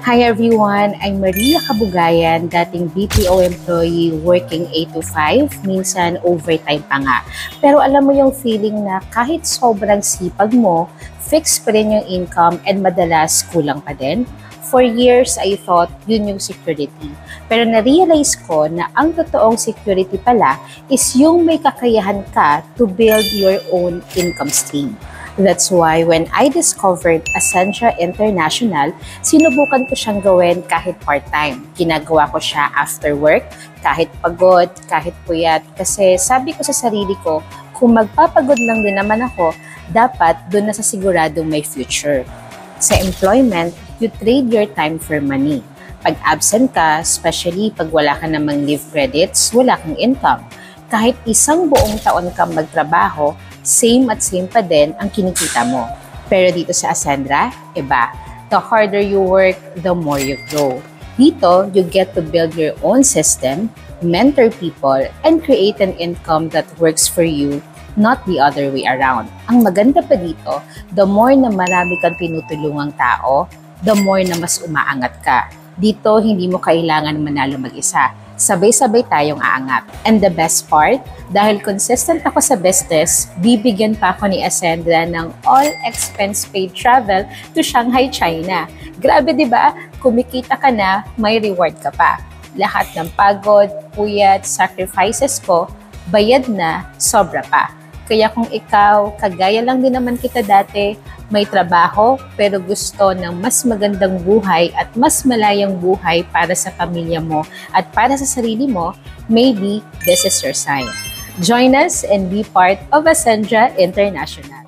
Hi everyone, I'm Maria Kabugayan, dating BPO employee working 8 to 5, minsan overtime pa nga. Pero alam mo yung feeling na kahit sobrang sipag mo, fixed pa rin yung income and madalas kulang pa din? For years, I thought yun yung security. Pero na-realize ko na ang totoong security pala is yung may kakayahan ka to build your own income stream. That's why when I discovered Ascensia International, sinubukan ko siyang gawin kahit part-time. Ginagawa ko siya after work, kahit pagod, kahit puyat. Kasi sabi ko sa sarili ko, kung magpapagod lang din naman ako, dapat doon na sa siguradong may future. Sa employment, you trade your time for money. Pag absent ka, especially pag wala ka namang leave credits, wala kang income. Kahit isang buong taon kang magtrabaho, same pa din ang kinikita mo. Pero dito sa Ascendra, iba. The harder you work, the more you grow. Dito, you get to build your own system, mentor people, and create an income that works for you, not the other way around. Ang maganda pa dito, the more na marami kang tinutulungang tao, the more na mas umaangat ka. Dito, hindi mo kailangan manalo mag-isa. Sabay-sabay tayong aangat. And the best part, dahil consistent ako sa business, bibigyan pa ako ni Ascendra ng all-expense-paid travel to Shanghai, China. Grabe, di ba? Kumikita ka na, may reward ka pa. Lahat ng pagod, puyat, sacrifices ko, bayad na, sobra pa. Kaya kung ikaw, kagaya lang din naman kita dati, may trabaho pero gusto ng mas magandang buhay at mas malayang buhay para sa pamilya mo at para sa sarili mo, maybe this is your sign. Join us and be part of Ascendra International.